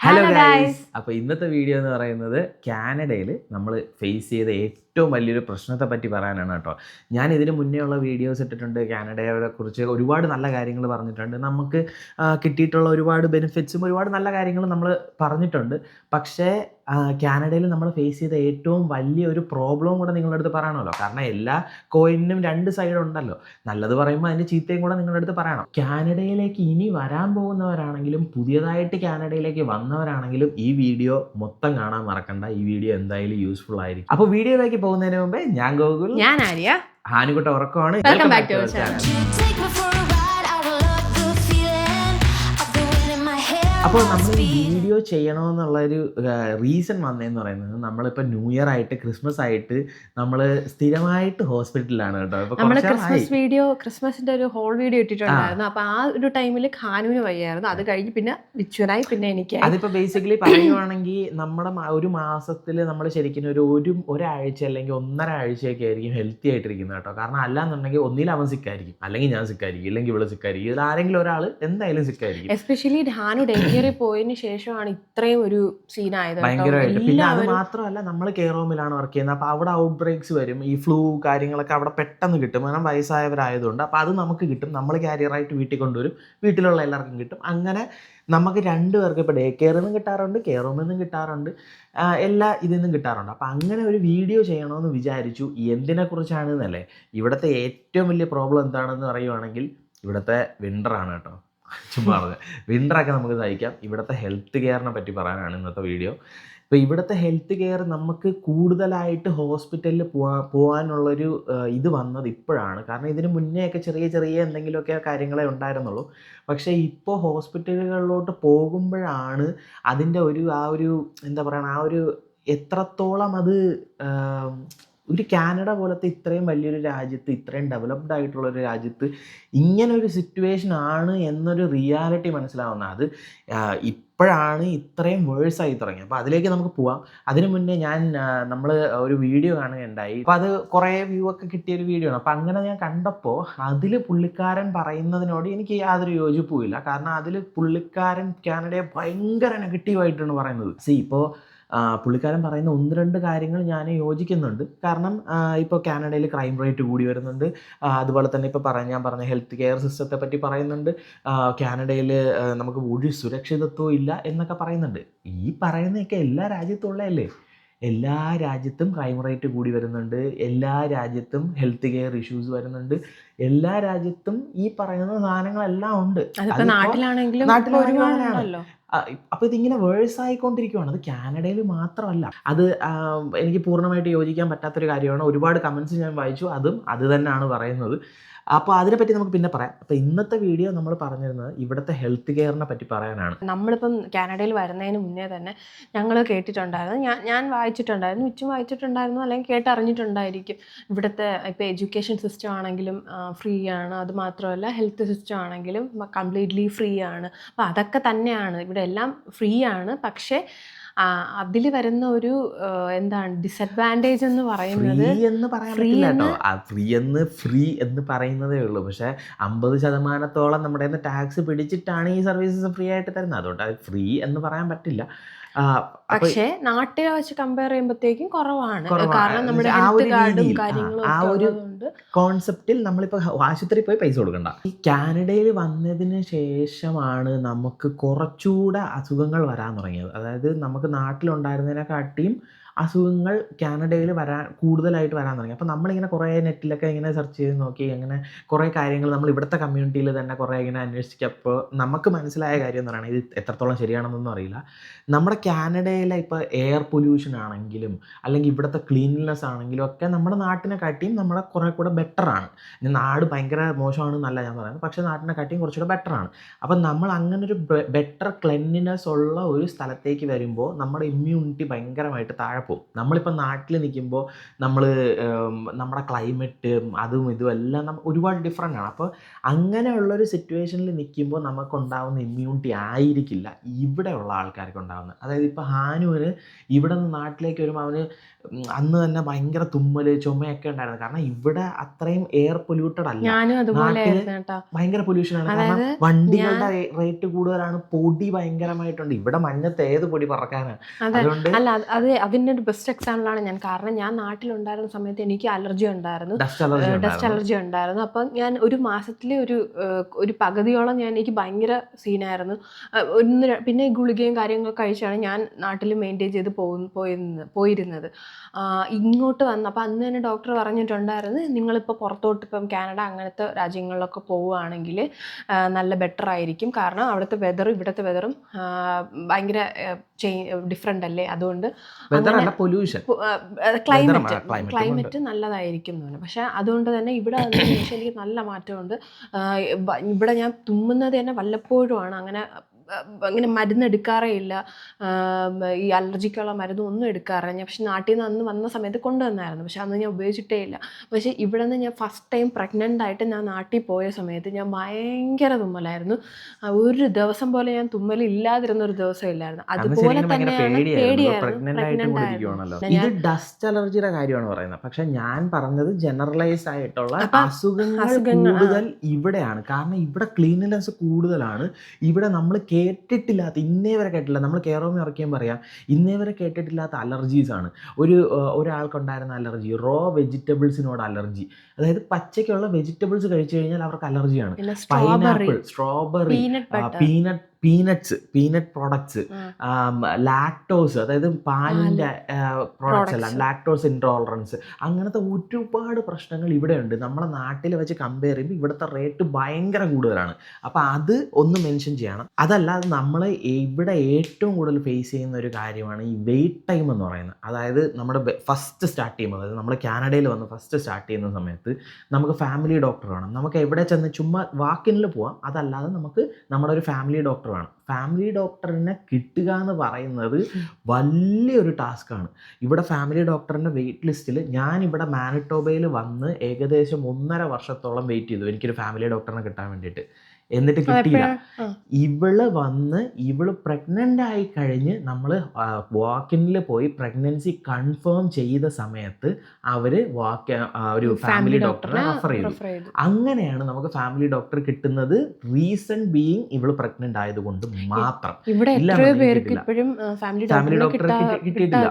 Hello guys. അപ്പോൾ ഇന്നത്തെ video എന്ന് പറയുന്നത് കാനഡയിൽ നമ്മൾ ഫേസ് ചെയ്ത ഏറ്റവും വലിയൊരു പ്രശ്നത്തെ പറ്റി പറയാനാണ് കേട്ടോ. ഞാൻ ഇതിന് മുന്നേ ഉള്ള വീഡിയോസ് ഇട്ടിട്ടുണ്ട്, കാനഡയെ കുറിച്ച് ഒരുപാട് നല്ല കാര്യങ്ങൾ പറഞ്ഞിട്ടുണ്ട്, നമുക്ക് കിട്ടിയിട്ടുള്ള ഒരുപാട് ബെനിഫിറ്റ്സും ഒരുപാട് നല്ല കാര്യങ്ങളും നമ്മൾ പറഞ്ഞിട്ടുണ്ട്. പക്ഷേ കാനഡയിൽ നമ്മൾ ഫേസ് ചെയ്ത ഏറ്റവും വലിയൊരു പ്രോബ്ലവും കൂടെ നിങ്ങളുടെ അടുത്ത് പറയണമല്ലോ. കാരണം എല്ലാ കോയിനും രണ്ട് സൈഡ് ഉണ്ടല്ലോ. നല്ലത് പറയുമ്പോൾ അതിൻ്റെ ചീത്തയും കൂടെ നിങ്ങളുടെ അടുത്ത് പറയണം. കാനഡയിലേക്ക് ഇനി വരാൻ പോകുന്നവരാണെങ്കിലും പുതിയതായിട്ട് കാനഡയിലേക്ക് വന്നവരാണെങ്കിലും ഈ വീഡിയോ മൊത്തം കാണാൻ മറക്കണ്ട. ഈ വീഡിയോ എന്തായാലും യൂസ്ഫുൾ ആയിരിക്കും. അപ്പോൾ വീഡിയോയിലേക്ക് പോകുന്നതിന് മുമ്പേ ഞാൻ ഗോകുൽ, ഞാൻ ആര്യ, ഹാനുകുട്ട ഉറക്കമാണ്. Welcome back to our channel. അപ്പോൾ നമ്മൾ വീഡിയോ ചെയ്യണമെന്നുള്ളൊരു റീസൺ വന്നതെന്ന് പറയുന്നത്, നമ്മളിപ്പോൾ ന്യൂ ഇയർ ആയിട്ട് ക്രിസ്മസ് ആയിട്ട് നമ്മൾ സ്ഥിരമായിട്ട് ഹോസ്പിറ്റലിലാണ് കേട്ടോ. നമ്മൾ ക്രിസ്മസിന്റെ ഒരു ഹോൾ വീഡിയോ ഇട്ടിട്ടുണ്ടായിരുന്നു. അപ്പൊ ആ ഒരു ടൈമിൽ ഖാനുവിന് വയ്യായിരുന്നു. അത് കഴിഞ്ഞ് പിന്നെ വിച്ചുവനായി, പിന്നെ എനിക്ക്. അതിപ്പോൾ ബേസിക്കലി പറയുവാണെങ്കിൽ നമ്മുടെ ഒരു മാസത്തിൽ നമ്മൾ ശരിക്കും ഒരാഴ്ച അല്ലെങ്കിൽ 1.5 ആഴ്ചയൊക്കെ ആയിരിക്കും ഹെൽത്തി ആയിട്ടിരിക്കുന്നത് കേട്ടോ. കാരണം അല്ലാന്നുണ്ടെങ്കിൽ ഒന്നിൽ അവൻ സിക്കായിരിക്കും, അല്ലെങ്കിൽ ഞാൻ സിക്കായിരിക്കും, ഇല്ലെങ്കിൽ ഇവിടെ സിക്കായിരിക്കും. ഇതിൽ ആരെങ്കിലും ഒരാൾ എന്തായാലും സിക്കായിരിക്കും. എസ്പെഷ്യലി ഹാനു ഡെലിവറി പോയതിന് ശേഷമാണ് ഇത്രയും ഒരു സീനായത് ഭയങ്കരമായിട്ട്. പിന്നെ അത് മാത്രമല്ല, നമ്മൾ കെയർ ഹോമിലാണ് വർക്ക് ചെയ്യുന്നത്. അപ്പോൾ അവിടെ ഔട്ട് ബ്രേക്സ് വരും, ഈ ഫ്ലൂ കാര്യങ്ങളൊക്കെ അവിടെ പെട്ടെന്ന് കിട്ടും. കാരണം വയസ്സായവരായതുകൊണ്ട് അപ്പോൾ അത് നമുക്ക് കിട്ടും. നമ്മൾ ക്യാരിയറായിട്ട് വീട്ടിൽ കൊണ്ടുവരും, വീട്ടിലുള്ള എല്ലാവർക്കും കിട്ടും. അങ്ങനെ നമുക്ക് 2 പേർക്ക് ഇപ്പോൾ ഡേ കെയറിൽ നിന്നും കിട്ടാറുണ്ട്, കെയർ ഹോമിൽ നിന്നും കിട്ടാറുണ്ട്, എല്ലാ ഇതിൽ നിന്നും കിട്ടാറുണ്ട്. അപ്പോൾ അങ്ങനെ ഒരു വീഡിയോ ചെയ്യണമെന്ന് വിചാരിച്ചു. എന്തിനെക്കുറിച്ചാണെന്നല്ലേ, ഇവിടുത്തെ ഏറ്റവും വലിയ പ്രോബ്ലം എന്താണെന്ന് പറയുവാണെങ്കിൽ ഇവിടുത്തെ വിൻ്ററാണ് കേട്ടോ. ചുമ്മാ പറഞ്ഞത്, വിൻ്ററൊക്കെ നമുക്ക് സഹിക്കാം. ഇവിടുത്തെ ഹെൽത്ത് കെയറിനെ പറ്റി പറയാനാണ് ഇന്നത്തെ വീഡിയോ. ഇപ്പോൾ ഇവിടുത്തെ ഹെൽത്ത് കെയർ നമുക്ക് കൂടുതലായിട്ട് ഹോസ്പിറ്റലിൽ പോകാനുള്ളൊരു ഇത് വന്നത് ഇപ്പോഴാണ്. കാരണം ഇതിന് മുന്നേയൊക്കെ ചെറിയ എന്തെങ്കിലുമൊക്കെ കാര്യങ്ങളെ ഉണ്ടായിരുന്നുള്ളൂ. പക്ഷേ ഇപ്പോൾ ഹോസ്പിറ്റലുകളിലോട്ട് പോകുമ്പോഴാണ് അതിൻ്റെ ആ ഒരു എന്താ പറയുക, എത്രത്തോളം അത് ഒരു കാനഡ പോലത്തെ ഇത്രയും വലിയൊരു രാജ്യത്ത്, ഇത്രയും ഡെവലപ്ഡ് ആയിട്ടുള്ളൊരു രാജ്യത്ത് ഇങ്ങനൊരു സിറ്റുവേഷൻ ആണ് എന്നൊരു റിയാലിറ്റി മനസ്സിലാവുന്നത്. അത് ഇപ്പോഴാണ് ഇത്രയും വേഴ്സായി തുടങ്ങിയത്. അപ്പോൾ അതിലേക്ക് നമുക്ക് പോവാം. അതിനു മുന്നേ നമ്മൾ ഒരു വീഡിയോ കാണുകയുണ്ടായി. അപ്പോൾ അത് കുറേ വ്യൂ ഒക്കെ കിട്ടിയൊരു വീഡിയോ ആണ്. അപ്പോൾ അങ്ങനെ ഞാൻ കണ്ടപ്പോൾ അതിൽ പുള്ളിക്കാരൻ പറയുന്നതിനോട് എനിക്ക് യാതൊരു യോജിപ്പുമില്ല. കാരണം അതിൽ പുള്ളിക്കാരൻ കാനഡയെ ഭയങ്കര നെഗറ്റീവായിട്ടാണ് പറയുന്നത്. ഇപ്പോൾ പുള്ളിക്കാരൻ പറയുന്ന 1-2 കാര്യങ്ങൾ ഞാൻ യോജിക്കുന്നുണ്ട്. കാരണം ഇപ്പോൾ കാനഡയിൽ ക്രൈം റേറ്റ് കൂടി വരുന്നുണ്ട്. അതുപോലെ തന്നെ ഇപ്പോൾ ഞാൻ പറഞ്ഞ ഹെൽത്ത് കെയർ സിസ്റ്റത്തെ പറ്റി പറയുന്നുണ്ട്. കാനഡയിൽ നമുക്ക് ഒരു സുരക്ഷിതത്വം ഇല്ല എന്നൊക്കെ പറയുന്നുണ്ട്. ഈ പറയുന്നതൊക്കെ എല്ലാ രാജ്യത്തും ഉള്ളതല്ലേ. എല്ലാ രാജ്യത്തും ക്രൈം റേറ്റ് കൂടി വരുന്നുണ്ട്, എല്ലാ രാജ്യത്തും ഹെൽത്ത് കെയർ ഇഷ്യൂസ് വരുന്നുണ്ട്, എല്ലാ രാജ്യത്തും ഈ പറയുന്ന സാധനങ്ങളെല്ലാം ഉണ്ട്. നാട്ടിലാണെങ്കിലും അപ്പോൾ ഇതിങ്ങനെ വേഴ്സായിക്കൊണ്ടിരിക്കുകയാണ്. അത് കാനഡയിൽ മാത്രമല്ല. അത് എനിക്ക് പൂർണ്ണമായിട്ട് യോജിക്കാൻ പറ്റാത്തൊരു കാര്യമാണ്. ഒരുപാട് കമൻസ് ഞാൻ വായിച്ചു, അത് തന്നെയാണ് പറയുന്നത്. അപ്പോൾ അതിനെപ്പറ്റി നമുക്ക് പിന്നെ പറയാം. അപ്പോൾ ഇന്നത്തെ വീഡിയോ നമ്മൾ പറഞ്ഞിരുന്നത് ഇവിടുത്തെ ഹെൽത്ത് കെയറിനെ പറ്റി പറയാനാണ്. നമ്മളിപ്പം കാനഡയിൽ വരുന്നതിന് മുന്നേ തന്നെ ഞങ്ങൾ കേട്ടിട്ടുണ്ടായിരുന്നു, ഞാൻ വായിച്ചിട്ടുണ്ടായിരുന്നു, മിച്ചും വായിച്ചിട്ടുണ്ടായിരുന്നു, അല്ലെങ്കിൽ കേട്ടറിഞ്ഞിട്ടുണ്ടായിരിക്കും. ഇവിടുത്തെ ഇപ്പോൾ എഡ്യൂക്കേഷൻ സിസ്റ്റം ആണെങ്കിലും ഫ്രീ ആണ്, അതുമാത്രമല്ല ഹെൽത്ത് സിസ്റ്റം ആണെങ്കിലും കംപ്ലീറ്റ്ലി ഫ്രീ ആണ്. അപ്പോൾ അതൊക്കെ തന്നെയാണ്, ഇവിടെ എല്ലാം ഫ്രീ ആണ്. പക്ഷേ അതിൽ വരുന്ന ഒരു എന്താണ് ഡിസഡ്വാൻറ്റേജ് എന്ന് പറയുന്നത്, ഫ്രീ എന്ന് പറയുന്നതേ ഉള്ളൂ. പക്ഷേ 50% നമ്മുടെ ടാക്സ് പിടിച്ചിട്ടാണ് ഈ സർവീസസ് ഫ്രീ ആയിട്ട് തരുന്നത്. അതുകൊണ്ട് അത് ഫ്രീ എന്ന് പറയാൻ പറ്റില്ല. പക്ഷേ നാട്ടിലെ വെച്ച് കമ്പയർ ചെയ്യുമ്പോഴത്തേക്കും കുറവാണ്. കാരണം നമ്മുടെ ഹെൽത്ത് കാർഡും കാര്യങ്ങളും ആ ഒരു കോൺസെപ്റ്റിൽ നമ്മളിപ്പോൾ ആശുപത്രി പോയി പൈസ കൊടുക്കണ്ട. ഈ കാനഡയിൽ വന്നതിന് ശേഷമാണ് നമുക്ക് കുറച്ചുകൂടെ അസുഖങ്ങൾ വരാൻ തുടങ്ങിയത്. അതായത് നമുക്ക് നാട്ടിലുണ്ടായിരുന്നതിനെക്കാട്ടിയും അസുഖങ്ങൾ കാനഡയിൽ കൂടുതലായിട്ട് വരാൻ തുടങ്ങി. അപ്പോൾ നമ്മളിങ്ങനെ കുറേ നെറ്റിലൊക്കെ ഇങ്ങനെ സെർച്ച് ചെയ്ത് നോക്കി, അങ്ങനെ കുറേ കാര്യങ്ങൾ നമ്മൾ ഇവിടുത്തെ കമ്മ്യൂണിറ്റിയിൽ തന്നെ കുറേ ഇങ്ങനെ അന്വേഷിച്ചപ്പോൾ നമുക്ക് മനസ്സിലായ കാര്യം എന്ന് പറയുന്നത്, ഇത് എത്രത്തോളം ശരിയാണെന്നൊന്നും അറിയില്ല, നമ്മുടെ കാനഡയിലെ ഇപ്പോൾ എയർ പൊല്യൂഷൻ ആണെങ്കിലും അല്ലെങ്കിൽ ഇവിടുത്തെ ക്ലീൻനെസ് ആണെങ്കിലും ഒക്കെ നമ്മുടെ നാട്ടിനെക്കാട്ടിയും നമ്മുടെ കുറേ കൂടെ ബെറ്ററാണ്. നാട് ഭയങ്കര മോശമാണെന്നല്ല ഞാൻ പറയുന്നത്, പക്ഷേ നാട്ടിനെക്കാട്ടിയും കുറച്ചുകൂടെ ബെറ്ററാണ്. അപ്പം നമ്മൾ അങ്ങനൊരു ബെറ്റർ ക്ലെൻലിനെസ് ഉള്ള ഒരു സ്ഥലത്തേക്ക് വരുമ്പോൾ നമ്മുടെ ഇമ്മ്യൂണിറ്റി ഭയങ്കരമായിട്ട് താഴെ പോകും. നമ്മളിപ്പോൾ നാട്ടിൽ നിൽക്കുമ്പോൾ നമ്മൾ നമ്മുടെ ക്ലൈമറ്റ് അതും ഇതും എല്ലാം ഒരുപാട് ഡിഫറെൻ്റ് ആണ്. അപ്പോൾ അങ്ങനെയുള്ളൊരു സിറ്റുവേഷനിൽ നിൽക്കുമ്പോൾ നമുക്കുണ്ടാകുന്ന ഇമ്മ്യൂണിറ്റി ആയിരിക്കില്ല ഇവിടെയുള്ള ആൾക്കാർക്ക് ഉണ്ടാകുന്നത്. അതായത് ഇപ്പോൾ ഹാനുവിന് ഇവിടെ നിന്ന് നാട്ടിലേക്ക് വരുമ്പോൾ അവന് അന്ന് തന്നെ ഭയങ്കര തുമ്മൽ ചുമയൊക്കെ ഉണ്ടായിരുന്നു. കാരണം ഇവിടെ അത്രയും എയർ പൊല്യൂട്ടഡ് അല്ല. നാട്ടില് ഭയങ്കര പൊല്യൂഷനാണ്. കാരണം വണ്ടികളുടെ റേറ്റ് കൂടുതലാണ്, പൊടി ഭയങ്കരമായിട്ടുണ്ട്. ഇവിടെ മഞ്ഞത്ത് ഏത് പൊടി പറക്കാനാണ്. അതുകൊണ്ട് അല്ല അതിന്റെ ഒരു ബെസ്റ്റ് എക്സാമ്പിൾ ആണ് ഞാൻ. കാരണം ഞാൻ നാട്ടിലുണ്ടായിരുന്ന സമയത്ത് എനിക്ക് അലർജി ഉണ്ടായിരുന്നു, ഡസ്റ്റ് അലർജി ഉണ്ടായിരുന്നു. അപ്പം ഞാൻ ഒരു മാസത്തിലെ ഒരു പകുതിയോളം എനിക്ക് ഭയങ്കര സീനായിരുന്നു. പിന്നെ ഗുളികയും കാര്യങ്ങളൊക്കെ കഴിച്ചാണ് ഞാൻ നാട്ടിൽ മെയിൻറ്റെയിൻ ചെയ്ത് പോയിരുന്നത്. ഇങ്ങോട്ട് വന്നു അപ്പം അന്ന് തന്നെ ഡോക്ടർ പറഞ്ഞിട്ടുണ്ടായിരുന്നു, നിങ്ങളിപ്പോൾ പുറത്തോട്ട് ഇപ്പം കാനഡ അങ്ങനത്തെ രാജ്യങ്ങളിലൊക്കെ പോവുകയാണെങ്കിൽ നല്ല ബെറ്റർ ആയിരിക്കും. കാരണം അവിടുത്തെ വെതറും ഇവിടുത്തെ വെതറും ഭയങ്കര ഡിഫറെൻ്റ് അല്ലേ, അതുകൊണ്ട് ക്ലൈമറ്റ് നല്ലതായിരിക്കും എന്ന് പറഞ്ഞു. പക്ഷെ അതുകൊണ്ട് തന്നെ ഇവിടെ വന്നതിന് ശേഷം എനിക്ക് നല്ല മാറ്റമുണ്ട്. ഇവിടെ ഞാൻ തുമ്മുന്നത് തന്നെ വല്ലപ്പോഴുമാണ്. അങ്ങനെ മരുന്നെടുക്കാറേ ഇല്ല, ഈ അലർജിക്കുള്ള മരുന്നൊന്നും എടുക്കാറില്ല ഞാൻ. പക്ഷെ നാട്ടിൽ നിന്ന് അന്ന് വന്ന സമയത്ത് കൊണ്ടുവന്നായിരുന്നു, പക്ഷെ അന്ന് ഞാൻ ഉപയോഗിച്ചിട്ടേ ഇല്ല. പക്ഷേ ഇവിടെ നിന്ന് ഞാൻ ഫസ്റ്റ് ടൈം പ്രഗ്നൻ്റ് ആയിട്ട് ഞാൻ നാട്ടിൽ പോയ സമയത്ത് ഞാൻ ഭയങ്കര തുമ്മലായിരുന്നു. ഒരു ദിവസം പോലെ ഞാൻ തുമ്മലില്ലാതിരുന്ന ഒരു ദിവസം ഇല്ലായിരുന്നു. അതുപോലെ തന്നെയാണ് പേടിയായിരുന്നു. ഇത് ഡസ്റ്റ് അലർജിയുടെ കാര്യമാണ് പറയുന്നത്. പക്ഷെ ഞാൻ പറഞ്ഞത് ജനറലൈസ് ആയിട്ടുള്ള അസുഖങ്ങൾ കൂടുതൽ ഇവിടെയാണ്. കാരണം ഇവിടെ ക്ലീൻലിനെസ് കൂടുതലാണ്. ഇവിടെ നമ്മൾ കേട്ടിട്ടില്ലാത്ത, ഇന്നേ വരെ കേട്ടില്ല, നമ്മൾ കെയറോമി ഇറക്കിയാൽ പറയാം, ഇന്നേ വരെ കേട്ടിട്ടില്ലാത്ത അലർജീസാണ്. ഒരാൾക്കുണ്ടായിരുന്ന അലർജി റോ വെജിറ്റബിൾസിനോട് അലർജി. അതായത് പച്ചയ്ക്കുള്ള വെജിറ്റബിൾസ് കഴിച്ചു കഴിഞ്ഞാൽ അവർക്ക് അലർജിയാണ്. Pineapple, strawberry, peanut products, lactose, അതായത് പാലിൻ്റെ പ്രോഡക്ട്സ് എല്ലാം, ലാക്ടോസ് ഇൻടോളറൻസ്, അങ്ങനത്തെ ഒരുപാട് പ്രശ്നങ്ങൾ ഇവിടെയുണ്ട്. നമ്മുടെ നാട്ടിൽ വെച്ച് കമ്പയർ ചെയ്യുമ്പോൾ ഇവിടുത്തെ റേറ്റ് ഭയങ്കര കൂടുതലാണ്. അപ്പോൾ അത് ഒന്ന് മെൻഷൻ ചെയ്യണം. അതല്ലാതെ നമ്മൾ ഇവിടെ ഏറ്റവും കൂടുതൽ ഫേസ് ചെയ്യുന്ന ഒരു കാര്യമാണ് ഈ വെയിറ്റ് ടൈം എന്ന് പറയുന്നത്. അതായത് നമ്മുടെ ഫസ്റ്റ് സ്റ്റാർട്ട് ചെയ്യുമ്പോൾ, അതായത് നമ്മൾ കാനഡയിൽ വന്ന് ഫസ്റ്റ് സ്റ്റാർട്ട് ചെയ്യുന്ന സമയത്ത് നമുക്ക് ഫാമിലി ഡോക്ടർ വേണം. നമുക്ക് എവിടെ ചെന്ന് ചുമ്മാ വാക്കിനിൽ പോവാം. അതല്ലാതെ നമുക്ക് നമ്മുടെ ഒരു ഫാമിലി ഡോക്ടർ വേണം. ഫാമിലി ഡോക്ടറിനെ കിട്ടുക എന്ന് പറയുന്നത് വലിയൊരു ടാസ്ക്കാണ്. ഇവിടെ ഫാമിലി ഡോക്ടറിൻ്റെ വെയിറ്റ് ലിസ്റ്റിൽ ഞാൻ ഇവിടെ മാനിറ്റോബയിൽ വന്ന് ഏകദേശം 1.5 വർഷത്തോളം വെയിറ്റ് ചെയ്തു എനിക്കൊരു ഫാമിലി ഡോക്ടറിനെ കിട്ടാൻ വേണ്ടിയിട്ട്. എന്നിട്ട് കിട്ടിയില്ല. ഇവള് പ്രഗ്നൻ്റ് ആയി കഴിഞ്ഞ് നമ്മൾ വാക്കിനിൽ പോയി പ്രഗ്നൻസി കൺഫേം ചെയ്ത സമയത്ത് അവർ ഒരു ഫാമിലി ഡോക്ടറെ റെഫർ ചെയ്തു. അങ്ങനെയാണ് നമുക്ക് ഫാമിലി ഡോക്ടർ കിട്ടുന്നത്. റീസൺ ബീയിങ് ഇവള് പ്രഗ്നൻ്റ് ആയതുകൊണ്ട് മാത്രം. ഫാമിലി ഡോക്ടറെ കിട്ടിയിട്ടില്ല.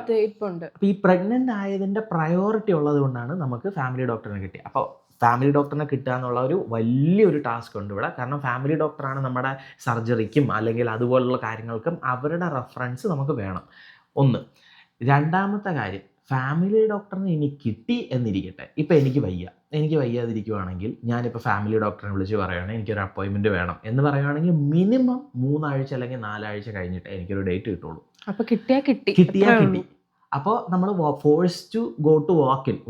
അപ്പൊ ഈ പ്രഗ്നൻ്റ് ആയതിന്റെ പ്രയോറിറ്റി ഉള്ളത് കൊണ്ടാണ് നമുക്ക് ഫാമിലി ഡോക്ടറിനെ കിട്ടി. അപ്പോൾ ഫാമിലി ഡോക്ടറിനെ കിട്ടുക എന്നുള്ള ഒരു വലിയൊരു ടാസ്ക് ഉണ്ട് ഇവിടെ. കാരണം ഫാമിലി ഡോക്ടറാണ് നമ്മുടെ സർജറിക്കും അല്ലെങ്കിൽ അതുപോലുള്ള കാര്യങ്ങൾക്കും അവരുടെ റെഫറൻസ് നമുക്ക് വേണം. ഒന്ന്. രണ്ടാമത്തെ കാര്യം, ഫാമിലി ഡോക്ടറിനെ ഇനി കിട്ടി എന്നിരിക്കട്ടെ, ഇപ്പം എനിക്ക് വയ്യാതിരിക്കുവാണെങ്കിൽ ഞാനിപ്പോൾ ഫാമിലി ഡോക്ടറെ വിളിച്ച് പറയുകയാണെങ്കിൽ എനിക്കൊരു അപ്പോയിൻമെൻറ്റ് വേണം എന്ന് പറയുകയാണെങ്കിൽ മിനിമം 3 ആഴ്ച അല്ലെങ്കിൽ 4 ആഴ്ച കഴിഞ്ഞിട്ട് എനിക്കൊരു ഡേറ്റ് കിട്ടുള്ളൂ. അപ്പോൾ കിട്ടിയാൽ കിട്ടി. അപ്പോൾ നമ്മൾ force to go to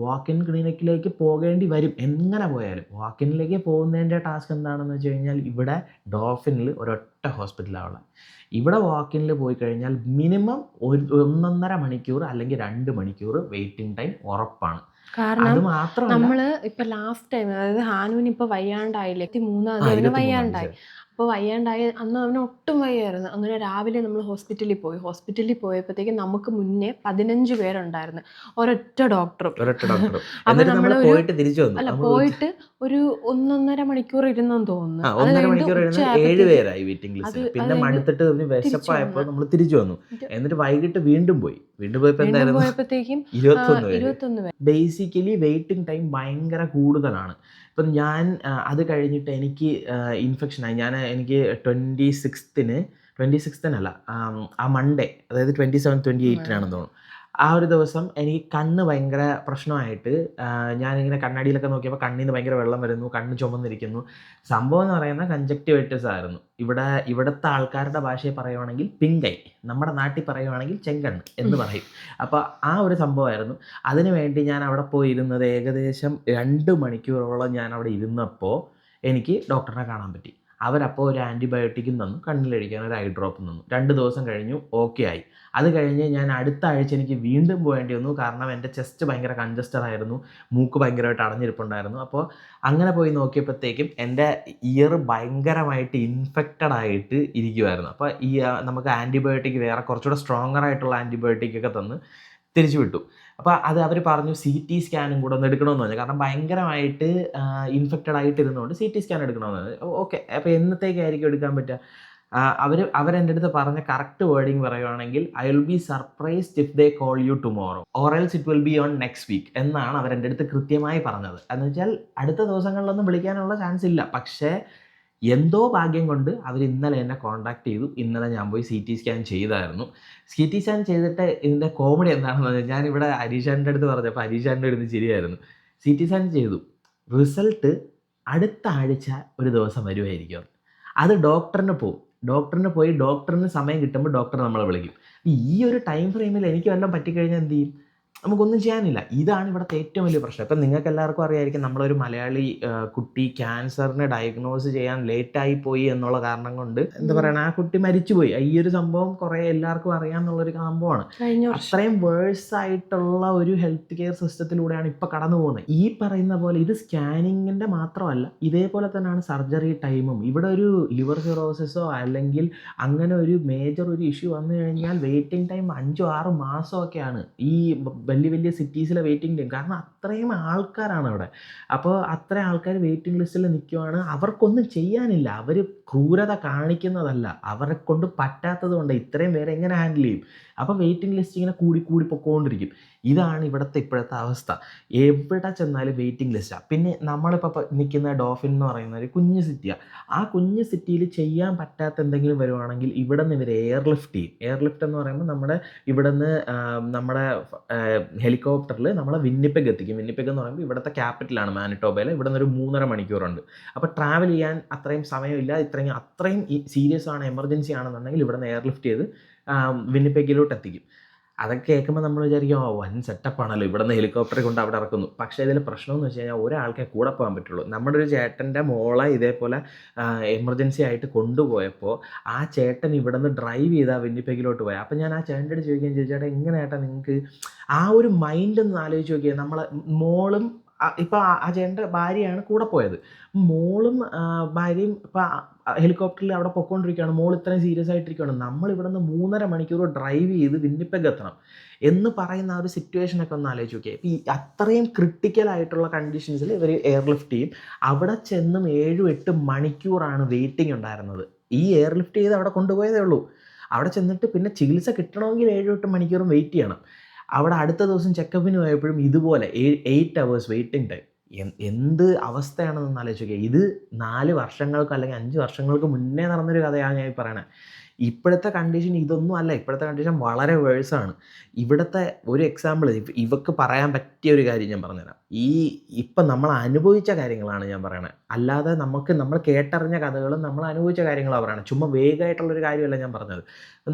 walk in ക്ലിനിക്കിലേക്ക് പോകേണ്ടി വരും. എങ്ങനെ പോയാലും വാക്കിനിലേക്ക് പോകുന്നതിൻ്റെ ടാസ്ക് എന്താണെന്ന് വെച്ച് കഴിഞ്ഞാൽ, ഇവിടെ ഡോഫിനിൽ ഒരൊറ്റ ഹോസ്പിറ്റലാണ്. ഇവിടെ വാക്കിനിൽ പോയി കഴിഞ്ഞാൽ മിനിമം 1.5 മണിക്കൂർ അല്ലെങ്കിൽ 2 മണിക്കൂർ വെയിറ്റിംഗ് ടൈം ഉറപ്പാണ്. കാരണം നമ്മള് ഇപ്പൊ ലാസ്റ്റ് ടൈം, അതായത് ഹാനുവിന് ഇപ്പൊ വയ്യാണ്ടായില്ലേ, 3-ാം തീയതി വയ്യാണ്ടായി. അപ്പോൾ വയ്യാണ്ടായി അന്ന് അവന് ഒട്ടും വയ്യായിരുന്നു. അങ്ങനെ രാവിലെ നമ്മൾ ഹോസ്പിറ്റലിൽ പോയപ്പോഴത്തേക്കും നമുക്ക് മുന്നേ 15 പേരുണ്ടായിരുന്നു, ഒരൊറ്റ ഡോക്ടറും. അപ്പോൾ നമ്മൾ പോയിട്ട് ഒരു 1.5 മണിക്കൂർ ഇരുന്നെന്ന് തോന്നുന്നു. പിന്നെ മടുത്തിട്ട് വിശപ്പായപ്പോൾ നമ്മൾ തിരിച്ചു വന്നു. എന്നിട്ട് വൈകിട്ട് വീണ്ടും പോയപ്പോഴത്തേക്കും 21 ബേസിക്കലി വെയിറ്റിംഗ് ടൈം ഭയങ്കര കൂടുതലാണ്. ഇപ്പം ഞാൻ അത് കഴിഞ്ഞിട്ട് എനിക്ക് ഇൻഫെക്ഷനായി. എനിക്ക് 26-ന് ആ മൺഡേ, അതായത് 27-28-നാണെന്ന് തോന്നുന്നു, ആ ഒരു ദിവസം എനിക്ക് കണ്ണ് ഭയങ്കര പ്രശ്നമായിട്ട് ഞാനിങ്ങനെ കണ്ണാടിയിലൊക്കെ നോക്കിയപ്പോൾ കണ്ണിൽ നിന്ന് ഭയങ്കര വെള്ളം വരുന്നു, കണ്ണ് ചുമന്നിരിക്കുന്നു. സംഭവം എന്ന് പറയുന്നത് കൺജക്റ്റിവൈറ്റിസ് ആയിരുന്നു. ഇവിടുത്തെ ആൾക്കാരുടെ ഭാഷയിൽ പറയുവാണെങ്കിൽ പിങ്കൈ, നമ്മുടെ നാട്ടിൽ പറയുവാണെങ്കിൽ ചെങ്കണ്ണ് എന്ന് പറയും. അപ്പോൾ ആ ഒരു സംഭവമായിരുന്നു. അതിനു വേണ്ടി ഞാൻ അവിടെ പോയി ഇരുന്നത് ഏകദേശം 2 മണിക്കൂറോളം ഞാൻ അവിടെ ഇരുന്നപ്പോൾ എനിക്ക് ഡോക്ടറിനെ കാണാൻ പറ്റി. അവരപ്പോൾ ഒരു ആൻറ്റിബയോട്ടിക്കും തന്നു, കണ്ണിലടിക്കാൻ ഒരു ഐ ഡ്രോപ്പും തന്നു. 2 ദിവസം കഴിഞ്ഞു, ഓക്കെ ആയി. അത് കഴിഞ്ഞ് ഞാൻ അടുത്ത ആഴ്ച എനിക്ക് വീണ്ടും പോകേണ്ടി വന്നു. കാരണം എൻ്റെ ചെസ്റ്റ് ഭയങ്കര കൺജസ്റ്റഡ് ആയിരുന്നു, മൂക്ക് ഭയങ്കരമായിട്ട് അടഞ്ഞിരിപ്പുണ്ടായിരുന്നു. അപ്പോൾ അങ്ങനെ പോയി നോക്കിയപ്പോഴത്തേക്കും എൻ്റെ ഇയർ ഭയങ്കരമായിട്ട് ഇൻഫെക്റ്റഡ് ആയിട്ട് ഇരിക്കുമായിരുന്നു. അപ്പോൾ നമുക്ക് ആൻറ്റിബയോട്ടിക് വേറെ കുറച്ചുകൂടെ സ്ട്രോങ്ങർ ആയിട്ടുള്ള ആൻറ്റിബയോട്ടിക്കൊക്കെ തന്ന് തിരിച്ചു വിട്ടു. അപ്പോൾ അത് അവർ പറഞ്ഞു CT സ്കാനും കൂടെ ഒന്ന് എടുക്കണമെന്ന് പറഞ്ഞു. കാരണം ഭയങ്കരമായിട്ട് ഇൻഫെക്റ്റഡ് ആയിട്ടിരുന്നുകൊണ്ട് CT സ്കാൻ എടുക്കണമെന്ന് പറഞ്ഞു. ഓക്കെ, അപ്പോൾ എന്നത്തേക്കായിരിക്കും എടുക്കാൻ പറ്റുക? അവരെൻ്റെ അടുത്ത് പറഞ്ഞ കറക്റ്റ് വേർഡിങ് പറയുവാണെങ്കിൽ, I will be surprised if they call you tomorrow or else it will be on next week എന്നാണ് അവരെൻ്റെ അടുത്ത് കൃത്യമായി പറഞ്ഞത്. എന്ന് വെച്ചാൽ അടുത്ത ദിവസങ്ങളിലൊന്നും വിളിക്കാനുള്ള ചാൻസ് ഇല്ല. പക്ഷേ എന്തോ ഭാഗ്യം കൊണ്ട് അവർ ഇന്നലെ എന്നെ കോൺടാക്ട് ചെയ്തു. ഇന്നലെ ഞാൻ പോയി CT സ്കാൻ ചെയ്തായിരുന്നു. CT സ്കാൻ ചെയ്തിട്ട് ഇതിൻ്റെ കോമഡി എന്താണെന്ന് പറഞ്ഞാൽ, ഞാനിവിടെ അരീഷാൻ്റെ അടുത്ത് പറഞ്ഞപ്പോൾ അരീഷാൻ്റെ അടുത്ത് ചിരിയായിരുന്നു. CT സ്കാൻ ചെയ്തു, റിസൾട്ട് അടുത്ത ആഴ്ച ഒരു ദിവസം വരുമായിരിക്കും. അത് ഡോക്ടറിന് പോയി ഡോക്ടറിന് സമയം കിട്ടുമ്പോൾ ഡോക്ടർ നമ്മളെ വിളിക്കും. ഈ ഒരു ടൈം ഫ്രെയിമിൽ എനിക്ക് വല്ലതും പറ്റിക്കഴിഞ്ഞാൽ എന്ത് ചെയ്യും? നമുക്കൊന്നും ചെയ്യാനില്ല. ഇതാണ് ഇവിടുത്തെ ഏറ്റവും വലിയ പ്രശ്നം. ഇപ്പം നിങ്ങൾക്ക് എല്ലാവർക്കും അറിയായിരിക്കും, നമ്മളൊരു മലയാളി കുട്ടി ക്യാൻസറിനെ ഡയഗ്നോസ് ചെയ്യാൻ ലേറ്റായി പോയി എന്നുള്ള കാരണം കൊണ്ട് എന്താ പറയുക, ആ കുട്ടി മരിച്ചുപോയി. ഈ ഒരു സംഭവം കുറേ എല്ലാവർക്കും അറിയാമെന്നുള്ളൊരു സംഭവമാണ്. അത്രയും വേഴ്സ് ആയിട്ടുള്ള ഒരു ഹെൽത്ത് കെയർ സിസ്റ്റത്തിലൂടെയാണ് ഇപ്പോൾ കടന്നു പോകുന്നത്. ഈ പറയുന്ന പോലെ ഇത് സ്കാനിങ്ങിൻ്റെ മാത്രമല്ല, ഇതേപോലെ തന്നെയാണ് സർജറി ടൈമും. ഇവിടെ ഒരു ലിവർ സിറോസിസോ അല്ലെങ്കിൽ അങ്ങനെ ഒരു മേജർ ഒരു ഇഷ്യൂ വന്നു കഴിഞ്ഞാൽ വെയിറ്റിംഗ് ടൈം 5-6 മാസമൊക്കെയാണ് ഈ വലിയ സിറ്റീസിലെ വെയിറ്റിംഗ് ടൈം. കാരണം അത്രയും ആൾക്കാരാണ് അവിടെ. അപ്പോൾ അത്രയും ആൾക്കാർ വെയിറ്റിംഗ് ലിസ്റ്റിൽ നിൽക്കുവാണ്. അവർക്കൊന്നും ചെയ്യാനില്ല. അവർ ക്രൂരത കാണിക്കുന്നതല്ല, അവരെ കൊണ്ട് പറ്റാത്തത് കൊണ്ട് ഇത്രയും പേരെ എങ്ങനെ ഹാൻഡിൽ ചെയ്യും? അപ്പോൾ വെയിറ്റിംഗ് ലിസ്റ്റ് ഇങ്ങനെ കൂടി പൊക്കോണ്ടിരിക്കും. ഇതാണ് ഇവിടുത്തെ ഇപ്പോഴത്തെ അവസ്ഥ. എവിടെ ചെന്നാലും വെയിറ്റിംഗ് ലിസ്റ്റാണ്. പിന്നെ നമ്മളിപ്പോൾ നിൽക്കുന്ന ഡോഫിൻ എന്ന് പറയുന്ന ഒരു കുഞ്ഞു സിറ്റിയാണ്. ആ കുഞ്ഞു സിറ്റിയിൽ ചെയ്യാൻ പറ്റാത്ത എന്തെങ്കിലും വരുവാണെങ്കിൽ ഇവിടെ നിന്ന് ഇവർ എയർലിഫ്റ്റ് ചെയ്യും. എയർലിഫ്റ്റ് എന്ന് പറയുമ്പോൾ ഇവിടെ നിന്ന് നമ്മുടെ ഹെലികോപ്റ്ററിൽ നമ്മളെ വിന്നിപ്പെഗ് എത്തിക്കും. വിന്നിപ്പെഗ് എന്ന് പറയുമ്പോൾ ഇവിടുത്തെ ക്യാപിറ്റലാണ് മാനിറ്റോബയിൽ. ഇവിടെ നിന്ന് ഒരു 3.5 മണിക്കൂറുണ്ട്. അപ്പോൾ ട്രാവൽ ചെയ്യാൻ അത്രയും സമയമില്ല. അത്രയും സീരിയസ് ആണ്, എമർജൻസി ആണെന്നുണ്ടെങ്കിൽ ഇവിടെ നിന്ന് എയർലിഫ്റ്റ് ചെയ്ത് വിന്നിപ്പെഗിലോട്ട് എത്തിക്കും. അതൊക്കെ കേൾക്കുമ്പോൾ നമ്മൾ വിചാരിക്കും, വൻ സെറ്റപ്പാണല്ലോ, ഇവിടെ നിന്ന് ഹെലികോപ്റ്ററിൽ കൊണ്ട് അവിടെ ഇറക്കുന്നു. പക്ഷേ ഇതിൽ പ്രശ്നമെന്ന് വെച്ച് കഴിഞ്ഞാൽ ഒരാൾക്കേ കൂടെ പോകാൻ പറ്റുള്ളൂ. നമ്മുടെ ഒരു ചേട്ടൻ്റെ മോളെ ഇതേപോലെ എമർജൻസി ആയിട്ട് കൊണ്ടുപോയപ്പോൾ ആ ചേട്ടൻ ഇവിടെ നിന്ന് ഡ്രൈവ് ചെയ്താൽ വിന്നിപ്പെഗിലോട്ട് പോയാൽ. അപ്പം ഞാൻ ആ ചേട്ടൻ്റെ അടുത്ത് ചോദിക്കുകയും ചേട്ടാ, എങ്ങനെ ചേട്ടാ നിങ്ങൾക്ക് ആ ഒരു മൈൻഡ് ഒന്ന് ആലോചിച്ച് നോക്കിയാൽ. നമ്മളെ മോളും ഇപ്പോൾ ആ ചേട്ടൻ്റെ ഭാര്യയാണ് കൂടെ പോയത്. മോളും ഭാര്യയും ഇപ്പോൾ ഹെലികോപ്റ്ററിൽ അവിടെ പൊയ്ക്കൊണ്ടിരിക്കുകയാണ്. മോൾ ഇത്രയും സീരിയസ് ആയിട്ടിരിക്കുകയാണ്. നമ്മളിവിടെ നിന്ന് 3.5 മണിക്കൂർ ഡ്രൈവ് ചെയ്ത് വിന്നിപ്പെഗ് എത്തണം എന്ന് പറയുന്ന ആ ഒരു സിറ്റുവേഷനൊക്കെ ഒന്ന് ആലോചിച്ച് നോക്കിയാൽ. ഇപ്പോൾ ഈ അത്രയും ക്രിട്ടിക്കലായിട്ടുള്ള കണ്ടീഷൻസിൽ ഇവർ എയർലിഫ്റ്റ് ചെയ്യും. അവിടെ ചെന്നും 7-8 മണിക്കൂറാണ് വെയിറ്റിംഗ് ഉണ്ടായിരുന്നത്. ഈ എയർലിഫ്റ്റ് ചെയ്ത് അവിടെ കൊണ്ടുപോയതേ ഉള്ളൂ. അവിടെ ചെന്നിട്ട് പിന്നെ ചികിത്സ കിട്ടണമെങ്കിൽ 7-8 മണിക്കൂറും വെയിറ്റ് ചെയ്യണം. അവിടെ അടുത്ത ദിവസം ചെക്കപ്പിന് പോയപ്പോഴും ഇതുപോലെ 8 hours വെയിറ്റിംഗ് ടൈം. എന്ത് അവസ്ഥയാണെന്ന് ആലോചിച്ച് നോക്കിയാൽ. ഇത് 4 വർഷങ്ങൾക്ക് അല്ലെങ്കിൽ 5 വർഷങ്ങൾക്ക് മുന്നേ നടന്നൊരു കഥയാണ് ഞാൻ പറയണത്. ഇപ്പോഴത്തെ കണ്ടീഷൻ ഇതൊന്നും അല്ല. ഇപ്പോഴത്തെ കണ്ടീഷൻ വളരെ വേഴ്സാണ്. ഇവിടുത്തെ ഒരു എക്സാമ്പിൾ ഇവക്ക് പറയാൻ പറ്റിയ ഒരു കാര്യം ഞാൻ പറഞ്ഞുതരാം. ഇപ്പം നമ്മൾ അനുഭവിച്ച കാര്യങ്ങളാണ് ഞാൻ പറയണത്. അല്ലാതെ നമ്മൾ കേട്ടറിഞ്ഞ കഥകളും നമ്മൾ അനുഭവിച്ച കാര്യങ്ങളാണ് പറയണത്. ചുമ്മാ വേഗമായിട്ടുള്ളൊരു കാര്യമല്ല ഞാൻ പറഞ്ഞത്.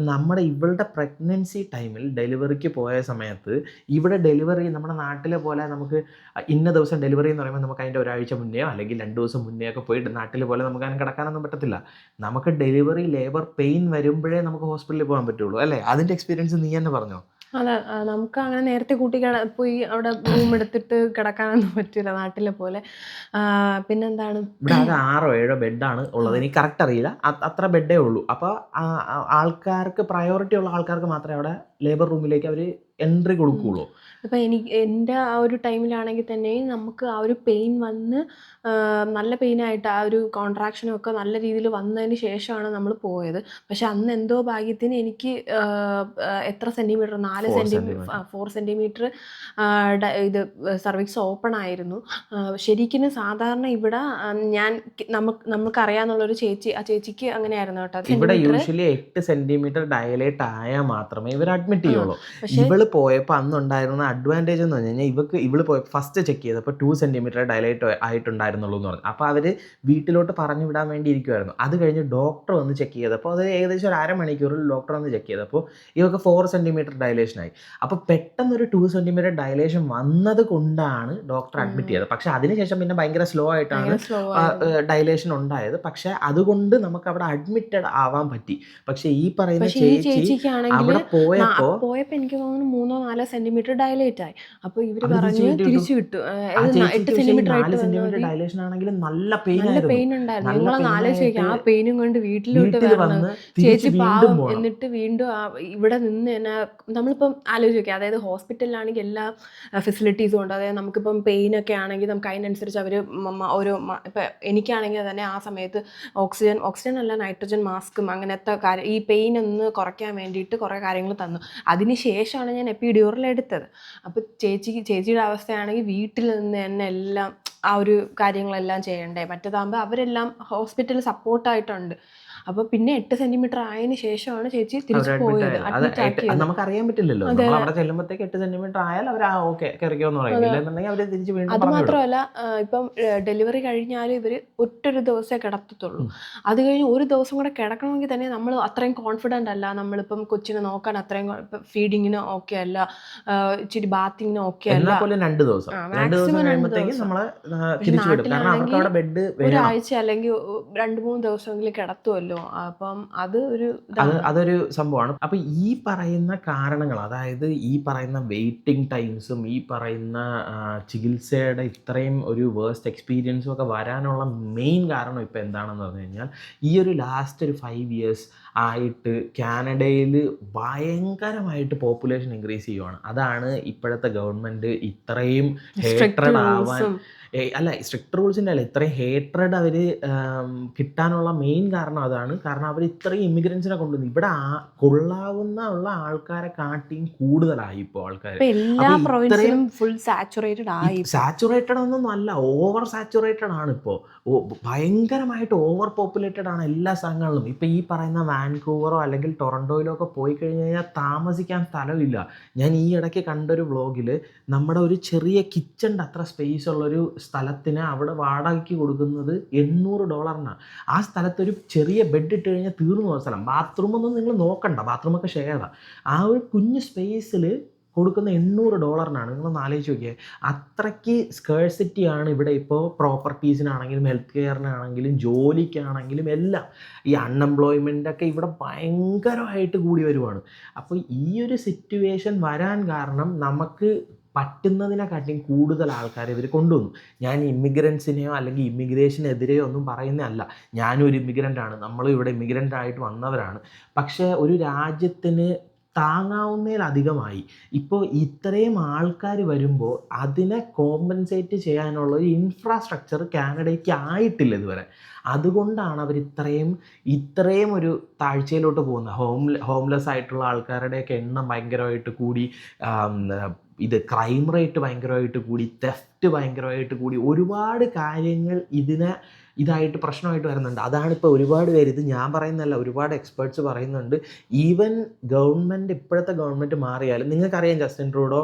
ഇവളുടെ പ്രഗ്നൻസി ടൈമിൽ ഡെലിവറിക്ക് പോയ സമയത്ത് ഇവിടെ ഡെലിവറി നമ്മുടെ നാട്ടിലെ പോലെ നമുക്ക് ഇന്ന ദിവസം ഡെലിവറി എന്ന് പറയുമ്പോൾ നമുക്ക് അതിൻ്റെ ഒരാഴ്ച മുന്നെയോ അല്ലെങ്കിൽ 2 ദിവസം മുന്നേ ഒക്കെ പോയി നാട്ടിൽ പോലെ നമുക്ക് അതിന് കിടക്കാനൊന്നും പറ്റത്തില്ല. നമുക്ക് ഡെലിവറി ലേബർ പെയിൻ വരുമ്പോഴേ നമുക്ക് ഹോസ്പിറ്റലിൽ പോകാൻ പറ്റുള്ളൂ, അല്ലേ? അതിൻ്റെ എക്സ്പീരിയൻസ് നീ തന്നെ പറഞ്ഞോ. അതെ, നമുക്ക് അങ്ങനെ നേരത്തെ കൂട്ടി പോയി അവിടെ റൂം എടുത്തിട്ട് കിടക്കാനൊന്നും പറ്റില്ല നാട്ടിലെ പോലെ. പിന്നെന്താണ്, ഇവിടെ ആകെ 6-7 ബെഡാണ് ഉള്ളത്. എനിക്ക് കറക്റ്റ് അറിയില്ല, അത്ര ബെഡേ ഉള്ളൂ. അപ്പോൾ ആൾക്കാർക്ക് പ്രയോറിറ്റി ഉള്ള ആൾക്കാർക്ക് മാത്രമേ അവിടെ ലേബർ റൂമിലേക്ക് അവർ എൻട്രി കൊടുക്കുകയുള്ളൂ. ഇപ്പം എൻ്റെ ആ ഒരു ടൈമിലാണെങ്കിൽ തന്നെയും നമുക്ക് ആ ഒരു പെയിൻ വന്ന് നല്ല പെയിനായിട്ട് ആ ഒരു കോൺട്രാക്ഷനും ഒക്കെ നല്ല രീതിയിൽ വന്നതിന് ശേഷമാണ് നമ്മൾ പോയത്. പക്ഷെ അന്ന് എന്തോ ഭാഗ്യത്തിന് എനിക്ക് എത്ര സെൻറ്റിമീറ്റർ 4 സെൻറ്റിമീറ്റർ ഇത് സർവിക്സ് ഓപ്പൺ ആയിരുന്നു. ശരിക്കും സാധാരണ ഇവിടെ നമുക്കറിയാന്നുള്ളൊരു ചേച്ചി, ആ ചേച്ചിക്ക് അങ്ങനെയായിരുന്നു കേട്ടോ. ഇവിടെ യൂഷ്വലി 8 സെൻറ്റിമീറ്റർ ഡയലേറ്റ് ആയാൽ മാത്രമേ ഇവർ അഡ്മിറ്റ് ചെയ്യുള്ളൂ. ഇവള് ഇവള് പോയപ്പോൾ അന്നുണ്ടായിരുന്ന അഡ്വാൻറ്റേജ് എന്ന് പറഞ്ഞു കഴിഞ്ഞാൽ ഇവള് പോയപ്പോൾ ഫസ്റ്റ് ചെക്ക് ചെയ്തപ്പോൾ 2 സെൻറ്റിമീറ്റർ ഡയലേറ്റ് ആയിട്ടുണ്ടായിരുന്നുള്ളൂ എന്ന് പറഞ്ഞു. അപ്പോൾ അവർ വീട്ടിലോട്ട് പറഞ്ഞു വിടാൻ വേണ്ടി ഇരിക്കുമായിരുന്നു. അത് കഴിഞ്ഞ് ഡോക്ടർ വന്ന് ചെക്ക് ചെയ്തപ്പോൾ അത് ഏകദേശം ഒരു അരമണിക്കൂറിൽ ഡോക്ടർ വന്ന് ചെക്ക് ചെയ്തപ്പോൾ ഇവർക്ക് 4 സെൻറ്റിമീറ്റർ ഡയലേഷനായി. അപ്പോൾ പെട്ടെന്നൊരു 2 സെൻറ്റിമീറ്റർ ഡയലേഷൻ വന്നത് കൊണ്ടാണ് ഡോക്ടർ അഡ്മിറ്റ് ചെയ്തത്. പക്ഷേ അതിനുശേഷം പിന്നെ ഭയങ്കര സ്ലോ ആയിട്ടാണ് ഡയലേഷൻ ഉണ്ടായത്. പക്ഷേ അതുകൊണ്ട് നമുക്ക് അവിടെ അഡ്മിറ്റഡ് ആവാൻ പറ്റി. പക്ഷേ ഈ പറയുന്ന ചേച്ചി അവിടെ പോയപ്പോ എനിക്ക് തോന്നുന്നു 3-4 സെന്റിമീറ്റർ ഡയലേറ്റ് ആയി. അപ്പൊ ഇവര് പറഞ്ഞു തിരിച്ചു വിട്ടു. 8 സെന്റിമീറ്റർ ഡയലേഷൻ ആണെങ്കിലും നല്ല പെയിൻ ഉണ്ടായിരുന്നു. നിങ്ങളൊന്ന് ആലോചിക്കുക, ആ പെയിനും കൊണ്ട് വീട്ടിലോട്ട് വരണം ചേച്ചി പാവം. എന്നിട്ട് വീണ്ടും ഇവിടെ നിന്ന് തന്നെ നമ്മളിപ്പം ആലോചിക്കുക, അതായത് ഹോസ്പിറ്റലിലാണെങ്കിൽ എല്ലാ ഫെസിലിറ്റീസും ഉണ്ട്. അതായത് നമുക്കിപ്പം പെയിൻ ഒക്കെ ആണെങ്കിൽ നമുക്ക് അതിനനുസരിച്ച് അവർ ഒരു ഇപ്പം എനിക്കാണെങ്കിൽ തന്നെ ആ സമയത്ത് ഓക്സിജൻ അല്ല നൈട്രജൻ മാസ്കും അങ്ങനത്തെ കാര്യം ഈ പെയിൻ ഒന്ന് കുറയ്ക്കാൻ വേണ്ടിയിട്ട് കുറേ കാര്യങ്ങൾ തന്നു. അതിന് ശേഷമാണ് ഞാൻ എപ്പിഡ്യൂറൽ എടുത്തത്. അപ്പോൾ ചേച്ചിയുടെ അവസ്ഥയാണെങ്കിൽ വീട്ടിൽ നിന്ന് തന്നെ എല്ലാം ആ ഒരു കാര്യങ്ങളെല്ലാം ചെയ്യണ്ടേ. മറ്റേതാകുമ്പോൾ അവരെല്ലാം ഹോസ്പിറ്റലിൽ സപ്പോർട്ടായിട്ടുണ്ട്. അപ്പോൾ പിന്നെ 8 സെന്റിമീറ്റർ ആയതിനു ശേഷമാണ് ചേച്ചി തിരിച്ചു പോയത്. നമുക്കറിയാൻ പറ്റില്ലല്ലോ, അവിടെ ചെല്ലുമ്പോഴത്തേക്ക് 8 സെന്റിമീറ്റർ ആയാൽ അവർ ഓക്കെ കയറിക്കോന്ന് പറയും. അത് മാത്രമല്ല, ഇപ്പം ഡെലിവറി കഴിഞ്ഞാലും ഇവർ ഒറ്റൊരു ദിവസമേ കിടത്തത്തുള്ളൂ. അത് കഴിഞ്ഞ് ഒരു ദിവസം കൂടെ കിടക്കണമെങ്കിൽ തന്നെ നമ്മൾ അത്രയും കോൺഫിഡൻ്റ് അല്ല. നമ്മളിപ്പം കൊച്ചിനെ നോക്കാൻ അത്രയും ഫീഡിങ്ങിന് ഓക്കെ അല്ല, ഇച്ചിരി ബാത്തിങ്ങിന് ഓക്കെ അല്ല. നാട്ടിലാണെങ്കിൽ ഒരാഴ്ച അല്ലെങ്കിൽ 2-3 ദിവസമെങ്കിലും കിടത്തുമല്ലോ. അപ്പം അതൊരു സംഭവമാണ്. അപ്പൊ ഈ പറയുന്ന കാരണങ്ങൾ, അതായത് ഈ പറയുന്ന വെയിറ്റിംഗ് ടൈംസും ഈ പറയുന്ന ചികിത്സയുടെ ഇത്രയും ഒരു വേഴ്സ്റ്റ് എക്സ്പീരിയൻസും ഒക്കെ വരാനുള്ള മെയിൻ കാരണം ഇപ്പം എന്താണെന്ന് പറഞ്ഞു കഴിഞ്ഞാൽ ഈ ഒരു ലാസ്റ്റ് ഒരു 5 years ആയിട്ട് കാനഡയിൽ ഭയങ്കരമായിട്ട് പോപ്പുലേഷൻ ഇൻക്രീസ് ചെയ്യുവാണ്. അതാണ് ഇപ്പോഴത്തെ ഗവൺമെൻറ് ഇത്രയും ഹേട്രഡ് ആവാൻ, അല്ല സ്ട്രിക്റ്റ് റൂൾസിൻ്റെ അല്ല, ഇത്രയും ഹേട്രഡ് അവർ കിട്ടാനുള്ള മെയിൻ കാരണം അതാണ്. കാരണം അവർ ഇത്രയും ഇമിഗ്രൻസിനെ കൊണ്ടുവന്നു. ഇവിടെ കൊള്ളാവുന്ന ഉള്ള ആൾക്കാരെ കാട്ടിയും കൂടുതലായി ഇപ്പോൾ ആൾക്കാർ. സാച്ചുറേറ്റഡ് ഒന്നും അല്ല, ഓവർ സാച്ചുറേറ്റഡ് ആണ് ഇപ്പോൾ. ഭയങ്കരമായിട്ട് ഓവർ പോപ്പുലേറ്റഡ് ആണ് എല്ലാ സ്ഥലങ്ങളിലും. ഇപ്പം ഈ പറയുന്ന വാൻകൂവറോ അല്ലെങ്കിൽ ടൊറൻറ്റോയിലോ ഒക്കെ പോയി കഴിഞ്ഞ് കഴിഞ്ഞാൽ താമസിക്കാൻ സ്ഥലമില്ല. ഞാൻ ഈ ഇടയ്ക്ക് കണ്ടൊരു വ്ളോഗിൽ നമ്മുടെ ഒരു ചെറിയ കിച്ചണിൻ്റെ അത്ര സ്പേസ് ഉള്ളൊരു സ്ഥലത്തിന് അവിടെ വാടകയ്ക്ക് കൊടുക്കുന്നത് $800. ആ സ്ഥലത്തൊരു ചെറിയ ബെഡ് ഇട്ട് കഴിഞ്ഞാൽ തീർന്നു പോകുന്ന സ്ഥലം. ബാത്റൂമൊന്നും നിങ്ങൾ നോക്കണ്ട, ബാത്റൂമൊക്കെ ഷെയർഡാണ്. ആ ഒരു കുഞ്ഞു സ്പേസിൽ കൊടുക്കുന്ന $800. നിങ്ങളൊന്ന് ആലോചിച്ച് നോക്കിയേ. അത്രയ്ക്ക് സ്കേഴ്സിറ്റിയാണ് ഇവിടെ ഇപ്പോൾ. പ്രോപ്പർട്ടീസിനാണെങ്കിലും ഹെൽത്ത് കെയറിനാണെങ്കിലും ജോലിക്കാണെങ്കിലും എല്ലാം. ഈ അൺഎംപ്ലോയ്മെൻ്റൊക്കെ ഇവിടെ ഭയങ്കരമായിട്ട് കൂടി വരുവാണ്. അപ്പോൾ ഈ ഒരു സിറ്റുവേഷൻ വരാൻ കാരണം നമുക്ക് പറ്റുന്നതിനെക്കാട്ടിയും കൂടുതൽ ആൾക്കാരെ ഇവർ കൊണ്ടുവന്നു. ഞാൻ ഇമ്മിഗ്രൻസിനെയോ അല്ലെങ്കിൽ ഇമ്മിഗ്രേഷനെതിരെയോ ഒന്നും പറയുന്നതല്ല. ഞാനും ഒരു ഇമ്മിഗ്രൻ്റാണ്, നമ്മളും ഇവിടെ ഇമ്മിഗ്രൻ്റ് ആയിട്ട് വന്നവരാണ്. പക്ഷേ ഒരു രാജ്യത്തിന് താങ്ങാവുന്നതിലധികമായി ഇപ്പോൾ ഇത്രയും ആൾക്കാർ വരുമ്പോൾ അതിനെ കോമ്പൻസേറ്റ് ചെയ്യാനുള്ള ഒരു ഇൻഫ്രാസ്ട്രക്ചർ കാനഡയ്ക്ക് ആയിട്ടില്ല ഇതുവരെ. അതുകൊണ്ടാണ് അവർ ഇത്രയും ഒരു താഴ്ചയിലോട്ട് പോകുന്നത്. ഹോംലെസ് ആയിട്ടുള്ള ആൾക്കാരുടെയൊക്കെ എണ്ണം ഭയങ്കരമായിട്ട് കൂടി, ഇത് ക്രൈം റേറ്റ് ഭയങ്കരമായിട്ട് കൂടി, തെഫ്റ്റ് ഭയങ്കരമായിട്ട് കൂടി, ഒരുപാട് കാര്യങ്ങൾ ഇതായിട്ട് പ്രശ്നമായിട്ട് വരുന്നുണ്ട്. അതാണിപ്പോൾ ഒരുപാട് പേര്, ഇത് ഞാൻ പറയുന്നതല്ല, ഒരുപാട് എക്സ്പേർട്സ് പറയുന്നുണ്ട്. ഈവൻ ഇപ്പോഴത്തെ ഗവൺമെൻറ് മാറിയാലും, നിങ്ങൾക്കറിയാം ജസ്റ്റിൻ ട്രൂഡോ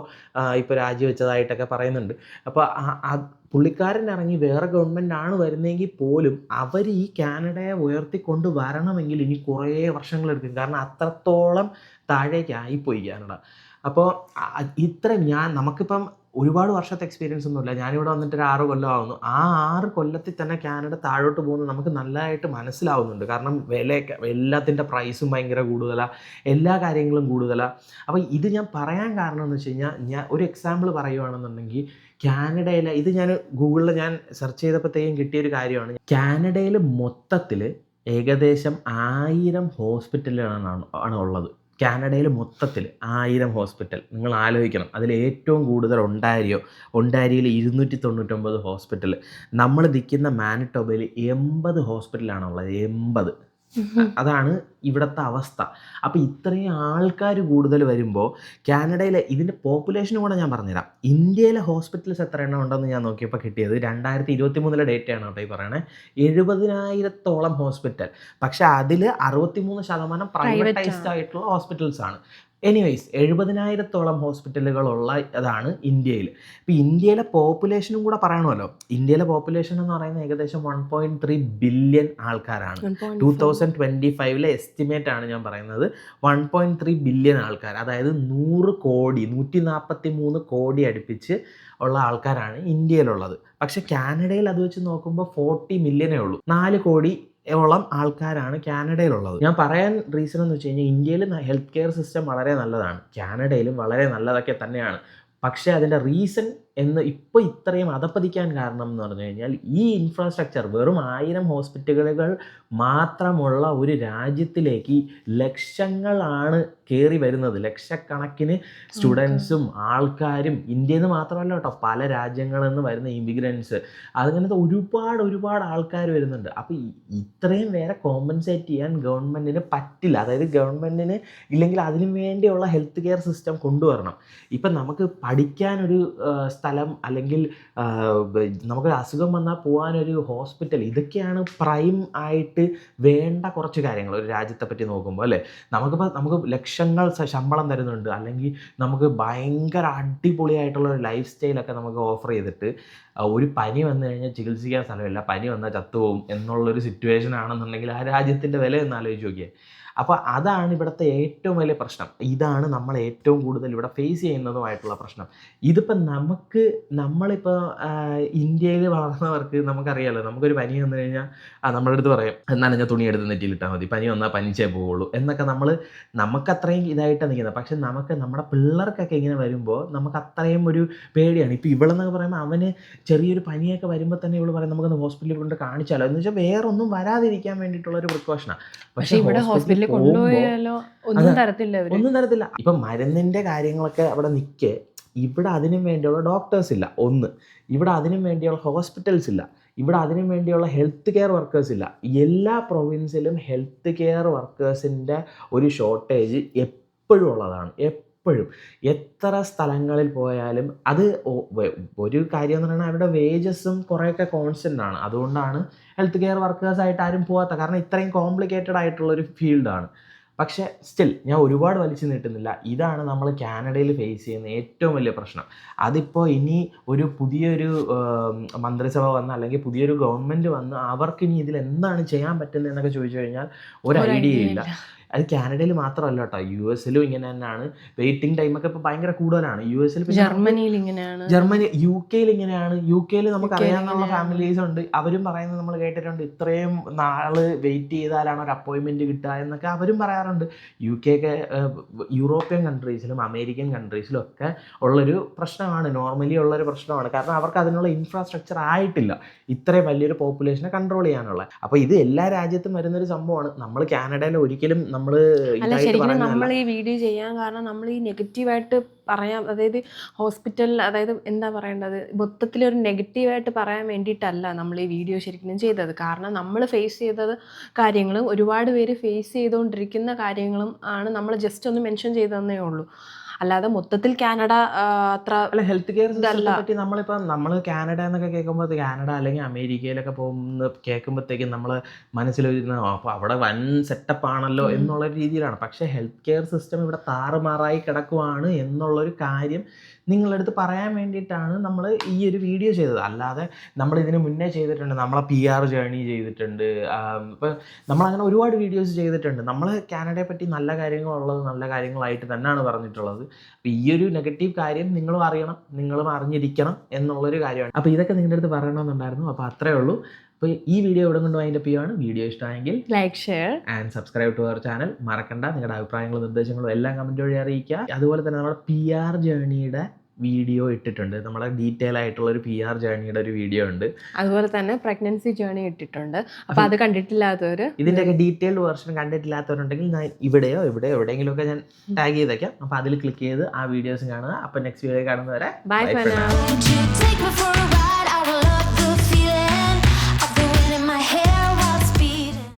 ഇപ്പോൾ രാജിവെച്ചതായിട്ടൊക്കെ പറയുന്നുണ്ട്. അപ്പോൾ പുള്ളിക്കാരൻ ഇറങ്ങി വേറെ ഗവൺമെൻറ്റാണ് വരുന്നതെങ്കിൽ പോലും അവർ ഈ കാനഡയെ ഉയർത്തിക്കൊണ്ട് വരണമെങ്കിൽ ഇനി കുറേ വർഷങ്ങളെടുക്കും. കാരണം അത്രത്തോളം താഴേക്കായിപ്പോയി കാനഡ. അപ്പോൾ നമുക്കിപ്പം ഒരുപാട് വർഷത്തെ എക്സ്പീരിയൻസ് ഒന്നുമില്ല. ഞാനിവിടെ വന്നിട്ട് ഒരു 6 കൊല്ലം ആവുന്നു. ആ 6 കൊല്ലത്തിൽ തന്നെ കാനഡ താഴോട്ട് പോകുന്നത് നമുക്ക് നല്ലതായിട്ട് മനസ്സിലാവുന്നുണ്ട്. കാരണം എല്ലാത്തിൻ്റെ പ്രൈസും ഭയങ്കര കൂടുതലാണ്, എല്ലാ കാര്യങ്ങളും കൂടുതലാണ്. അപ്പോൾ ഇത് ഞാൻ പറയാൻ കാരണം എന്ന് വെച്ച് കഴിഞ്ഞാൽ, ഞാൻ ഒരു എക്സാമ്പിൾ പറയുകയാണെന്നുണ്ടെങ്കിൽ, കാനഡയിലെ ഇത് ഞാൻ ഗൂഗിളിൽ ഞാൻ സെർച്ച് ചെയ്തപ്പോഴത്തേക്കും കിട്ടിയൊരു കാര്യമാണ്. കാനഡയിൽ മൊത്തത്തിൽ ഏകദേശം 1000 ഹോസ്പിറ്റലുകളാണ് ഉള്ളത്. കാനഡയിൽ മൊത്തത്തിൽ 1000 ഹോസ്പിറ്റൽ. നിങ്ങൾ ആലോചിക്കണം, അതിൽ ഏറ്റവും കൂടുതൽ ഒണ്ടാരിയോയിൽ 299 ഹോസ്പിറ്റൽ. നമ്മൾ നിൽക്കുന്ന മാനിറ്റോബയിൽ 80 ഹോസ്പിറ്റലാണുള്ളത്. 80. അതാണ് ഇവിടുത്തെ അവസ്ഥ. അപ്പോൾ ഇത്രയും ആൾക്കാർ കൂടുതൽ വരുമ്പോൾ കാനഡയിലെ ഇതിൻ്റെ പോപ്പുലേഷനും കൂടെ ഞാൻ പറഞ്ഞുതരാം. ഇന്ത്യയിലെ ഹോസ്പിറ്റൽസ് എത്ര എണ്ണം ഉണ്ടെന്ന് ഞാൻ നോക്കിയപ്പോൾ കിട്ടിയത് 2023 ഡേറ്റയാണ് കേട്ടോ ഈ പറയണേ. 70,000-ഓളം ഹോസ്പിറ്റൽ. പക്ഷേ അതിൽ 63% പ്രൈവറ്റൈസ്ഡ് ആയിട്ടുള്ള ഹോസ്പിറ്റൽസ് ആണ്. എനിവേയ്സ് 70,000-ഓളം ഹോസ്പിറ്റലുകളുള്ള അതാണ് ഇന്ത്യയിൽ. ഇപ്പോൾ ഇന്ത്യയിലെ പോപ്പുലേഷനും കൂടെ പറയണമല്ലോ. ഇന്ത്യയിലെ പോപ്പുലേഷൻ എന്ന് പറയുന്നത് ഏകദേശം 1.3 ബില്യൺ ആൾക്കാരാണ്. 2025 എസ്റ്റിമേറ്റ് ആണ് ഞാൻ പറയുന്നത്. 1.3 ബില്യൺ ആൾക്കാർ, അതായത് 100 കോടി 143 കോടി അടുപ്പിച്ച് ഉള്ള ആൾക്കാരാണ് ഇന്ത്യയിലുള്ളത്. പക്ഷേ കാനഡയിൽ അത് വെച്ച് നോക്കുമ്പോൾ 40 മില്യനേ ഉള്ളൂ. 4 കോടി ഓളം ആൾക്കാരാണ് കാനഡയിലുള്ളത്. ഞാൻ പറയാൻ റീസൺ എന്ന് വെച്ച് കഴിഞ്ഞാൽ ഇന്ത്യയിൽ ഹെൽത്ത് കെയർ സിസ്റ്റം വളരെ നല്ലതാണ്, കാനഡയിലും വളരെ നല്ലതൊക്കെ തന്നെയാണ്. പക്ഷേ അതിൻ്റെ റീസൺ ഇപ്പോൾ ഇത്രയും അധപ്പതിക്കാൻ കാരണം എന്ന് പറഞ്ഞു കഴിഞ്ഞാൽ ഈ ഇൻഫ്രാസ്ട്രക്ചർ, വെറും 1000 ഹോസ്പിറ്റലുകൾ മാത്രമുള്ള ഒരു രാജ്യത്തിലേക്ക് ലക്ഷങ്ങളാണ് കയറി വരുന്നത്. ലക്ഷക്കണക്കിന് സ്റ്റുഡൻസും ആൾക്കാരും, ഇന്ത്യയിൽ നിന്ന് മാത്രമല്ല കേട്ടോ, പല രാജ്യങ്ങളിൽ നിന്ന് വരുന്ന ഇമിഗ്രൻസ്, അങ്ങനത്തെ ഒരുപാട് ആൾക്കാർ വരുന്നുണ്ട്. അപ്പോൾ ഇത്രയും പേരെ കോമ്പൻസേറ്റ് ചെയ്യാൻ ഗവൺമെൻറ്റിന് പറ്റില്ല. അതായത് ഗവൺമെൻറ്റിന് ഇല്ലെങ്കിൽ അതിനു വേണ്ടിയുള്ള ഹെൽത്ത് കെയർ സിസ്റ്റം കൊണ്ടുവരണം. ഇപ്പം നമുക്ക് പഠിക്കാനൊരു സ്ഥലം, അല്ലെങ്കിൽ നമുക്ക് അസുഖം വന്നാൽ പോകാനൊരു ഹോസ്പിറ്റൽ, ഇതൊക്കെയാണ് പ്രൈം ആയിട്ട് വേണ്ട കുറച്ച് കാര്യങ്ങൾ ഒരു രാജ്യത്തെ പറ്റി നോക്കുമ്പോൾ, അല്ലേ? നമുക്ക് ലക്ഷങ്ങൾ ശമ്പളം തരുന്നുണ്ട്, അല്ലെങ്കിൽ നമുക്ക് ഭയങ്കര അടിപൊളിയായിട്ടുള്ള ഒരു ലൈഫ് സ്റ്റൈലൊക്കെ നമുക്ക് ഓഫർ ചെയ്തിട്ട് ഒരു പനി വന്നു കഴിഞ്ഞാൽ ചികിത്സിക്കാൻ സ്ഥലമില്ല, പനി വന്നാൽ ചത്തുപോകും എന്നുള്ളൊരു സിറ്റുവേഷൻ ആണെന്നുണ്ടെങ്കിൽ ആ രാജ്യത്തിൻ്റെ വില എന്ന് ആലോചിച്ച് നോക്കിയേ. അപ്പോൾ അതാണ് ഇവിടുത്തെ ഏറ്റവും വലിയ പ്രശ്നം. ഇതാണ് നമ്മൾ ഏറ്റവും കൂടുതൽ ഇവിടെ ഫേസ് ചെയ്യുന്നതുമായിട്ടുള്ള പ്രശ്നം. ഇതിപ്പോൾ നമ്മളിപ്പോൾ ഇന്ത്യയിൽ വളർന്നവർക്ക് നമുക്കറിയാമല്ലോ, നമുക്കൊരു പനി വന്നു കഴിഞ്ഞാൽ നമ്മുടെ അടുത്ത് പറയും, നനഞ്ഞ തുണി എടുത്ത് നെറ്റിയിലിട്ടാൽ മതി, പനി വന്നാൽ പനിച്ചേ പോവുള്ളൂ എന്നൊക്കെ നമുക്കത്രയും ഇതായിട്ടാണ് നിൽക്കുന്നത്. പക്ഷെ നമ്മുടെ പിള്ളേർക്കൊക്കെ ഇങ്ങനെ വരുമ്പോൾ നമുക്ക് അത്രയും ഒരു പേടിയാണ്. ഇപ്പോൾ ഇവളെന്നൊക്കെ പറയുമ്പോൾ അവന് ചെറിയൊരു പനിയൊക്കെ വരുമ്പോൾ തന്നെ ഇവള് പറയും നമുക്കൊന്ന് ഹോസ്പിറ്റലിൽ കൊണ്ട് കാണിച്ചാലോ എന്ന് വെച്ചാൽ വേറൊന്നും വരാതിരിക്കാൻ വേണ്ടിയിട്ടുള്ള ഒരു പ്രിക്കോഷനാണ്. പക്ഷേ ഇവിടെ ഹോസ്പിറ്റലിൽ ഒന്നും തരത്തില്ല. ഇപ്പം മരുന്നിൻ്റെ കാര്യങ്ങളൊക്കെ അവിടെ നിൽക്കെ, ഇവിടെ അതിനും വേണ്ടിയുള്ള ഡോക്ടേഴ്സ് ഇല്ല, ഒന്ന്. ഇവിടെ അതിനും വേണ്ടിയുള്ള ഹോസ്പിറ്റൽസ് ഇല്ല. ഇവിടെ അതിനും വേണ്ടിയുള്ള ഹെൽത്ത് കെയർ വർക്കേഴ്സ് ഇല്ല. എല്ലാ പ്രൊവിൻസിലും ഹെൽത്ത് കെയർ വർക്കേഴ്സിൻ്റെ ഒരു ഷോർട്ടേജ് എപ്പോഴും ഉള്ളതാണ്. എപ്പോഴും എത്ര സ്ഥലങ്ങളിൽ പോയാലും അത് ഒരു കാര്യം എന്ന് പറഞ്ഞാൽ അവരുടെ വേജസും കുറേയൊക്കെ കോൺസ്റ്റൻ്റ് ആണ്. അതുകൊണ്ടാണ് ഹെൽത്ത് കെയർ വർക്കേഴ്സായിട്ട് ആരും പോകാത്ത. കാരണം ഇത്രയും കോംപ്ലിക്കേറ്റഡ് ആയിട്ടുള്ളൊരു ഫീൽഡാണ്. പക്ഷേ സ്റ്റിൽ ഞാൻ ഒരുപാട് വലിച്ചു നീട്ടുന്നില്ല. ഇതാണ് നമ്മൾ കാനഡയിൽ ഫേസ് ചെയ്യുന്ന ഏറ്റവും വലിയ പ്രശ്നം. അതിപ്പോൾ ഇനി ഒരു പുതിയൊരു മന്ത്രിസഭ വന്ന്, അല്ലെങ്കിൽ പുതിയൊരു ഗവൺമെൻറ് വന്ന് അവർക്കിനി ഇതിൽ എന്താണ് ചെയ്യാൻ പറ്റുന്നത് എന്നൊക്കെ ചോദിച്ചു കഴിഞ്ഞാൽ ഒരു ഐഡിയയില്ല. അത് കാനഡയിൽ മാത്രമല്ല കേട്ടോ, US-ലും ഇങ്ങനെ തന്നെയാണ്. വെയിറ്റിംഗ് ടൈമൊക്കെ ഇപ്പോൾ ഭയങ്കര കൂടുതലാണ്. US-ൽ, ജർമ്മനി, UK-ൽ ഇങ്ങനെയാണ്. UK-ൽ നമുക്കറിയാവുന്ന ഫാമിലീസ് ഉണ്ട്, അവരും പറയുന്നത് നമ്മൾ കേട്ടിട്ടുണ്ട്, ഇത്രയും നാൾ വെയിറ്റ് ചെയ്താലാണ് ഒരു അപ്പോയിൻമെൻറ്റ് കിട്ടുക എന്നൊക്കെ അവരും പറയാറുണ്ട്. UK ഒക്കെ യൂറോപ്യൻ കൺട്രീസിലും അമേരിക്കൻ കൺട്രീസിലും ഒക്കെ ഉള്ളൊരു പ്രശ്നമാണ്, നോർമലി ഉള്ളൊരു പ്രശ്നമാണ്. കാരണം അവർക്ക് അതിനുള്ള ഇൻഫ്രാസ്ട്രക്ചർ ആയിട്ടില്ല ഇത്രയും വലിയൊരു പോപ്പുലേഷനെ കൺട്രോൾ ചെയ്യാനുള്ള. അപ്പോൾ ഇത് എല്ലാ രാജ്യത്തും വരുന്നൊരു സംഭവമാണ്. നമ്മൾ കാനഡയിൽ ഒരിക്കലും നമ്മൾ ഈ വീഡിയോ ചെയ്യാൻ കാരണം നമ്മൾ ഈ നെഗറ്റീവായിട്ട് പറയാം, അതായത് ഹോസ്പിറ്റൽ, അതായത് എന്താ പറയേണ്ടത്, മൊത്തത്തിലൊരു നെഗറ്റീവായിട്ട് പറയാൻ വേണ്ടിയിട്ടല്ല നമ്മൾ ഈ വീഡിയോ ശരിക്കും ചെയ്തത്. കാരണം നമ്മൾ ഫേസ് ചെയ്തത് കാര്യങ്ങളും ഒരുപാട് പേര് ഫേസ് ചെയ്തുകൊണ്ടിരിക്കുന്ന കാര്യങ്ങളും ആണ് നമ്മൾ ജസ്റ്റ് ഒന്ന് മെൻഷൻ ചെയ്തതന്നേ ഉള്ളൂ. അല്ലാതെ മൊത്തത്തിൽ കാനഡ അത്ര അല്ല. ഹെൽത്ത് കെയർ സിസ്റ്റത്തെ പറ്റി നമ്മൾ കാനഡ എന്നൊക്കെ കേൾക്കുമ്പോൾ, കാനഡ അല്ലെങ്കിൽ അമേരിക്കയിലൊക്കെ പോകുന്ന കേൾക്കുമ്പോഴത്തേക്കും നമ്മൾ മനസ്സിൽ അപ്പോൾ അവിടെ വൻ സെറ്റപ്പ് ആണല്ലോ എന്നുള്ള രീതിയിലാണ്. പക്ഷേ ഹെൽത്ത് കെയർ സിസ്റ്റം ഇവിടെ താറുമാറായി കിടക്കുവാണ് എന്നുള്ളൊരു കാര്യം നിങ്ങളടുത്ത് പറയാൻ വേണ്ടിയിട്ടാണ് നമ്മൾ ഈ ഒരു വീഡിയോ ചെയ്തത്. അല്ലാതെ നമ്മൾ ഇതിന് മുന്നേ ചെയ്തിട്ടുണ്ട്, നമ്മളെ PR ജേർണി ചെയ്തിട്ടുണ്ട്, ഇപ്പം നമ്മളങ്ങനെ ഒരുപാട് വീഡിയോസ് ചെയ്തിട്ടുണ്ട്. നമ്മൾ കാനഡയെ പറ്റി നല്ല കാര്യങ്ങളുള്ളത് നല്ല കാര്യങ്ങളായിട്ട് തന്നെയാണ് പറഞ്ഞിട്ടുള്ളത്. അപ്പോൾ ഈ ഒരു നെഗറ്റീവ് കാര്യം നിങ്ങളും അറിയണം, നിങ്ങളും അറിഞ്ഞിരിക്കണം എന്നുള്ളൊരു കാര്യമാണ്. അപ്പോൾ ഇതൊക്കെ നിങ്ങളുടെ അടുത്ത് പറയണമെന്നുണ്ടായിരുന്നു. അപ്പോൾ അത്രയേ ഉള്ളൂ. അപ്പോൾ ഈ വീഡിയോ ഇവിടെ കൊണ്ട് വൈൻഡ് അപ്പ് ചെയ്യുകയാണ്. വീഡിയോ ഇഷ്ടമായെങ്കിൽ like, share and subscribe to our channel. മറക്കണ്ട, നിങ്ങളുടെ അഭിപ്രായങ്ങളും നിർദ്ദേശങ്ങളും എല്ലാം കമൻറ്റ് വഴി അറിയിക്കുക. അതുപോലെ തന്നെ നമ്മുടെ PR ജേർണിയുടെ വീഡിയോ ഇട്ടിട്ടുണ്ട്. നമ്മുടെ ഡീറ്റെയിൽ ആയിട്ടുള്ള ഒരു PR ജേർണിയുടെ ഒരു വീഡിയോ ഉണ്ട്. അതുപോലെ തന്നെ പ്രഗ്നൻസി ജേർണി ഇട്ടിട്ടുണ്ട്. അപ്പോൾ അത് കണ്ടിട്ടില്ലാത്തവർ, ഇതിൻ്റെയൊക്കെ ഡീറ്റെയിൽഡ് വെർഷൻ കണ്ടിട്ടില്ലാത്തവരുണ്ടെങ്കിൽ ഞാൻ എവിടെയെങ്കിലുമൊക്കെ ഞാൻ ടാഗ് ചെയ്തേക്കാം. അപ്പോൾ അതിൽ ക്ലിക്ക് ചെയ്ത് ആ വീഡിയോസ് കാണുക. അപ്പോൾ നെക്സ്റ്റ് വീഡിയോ കാണുന്നവരെ ബൈ.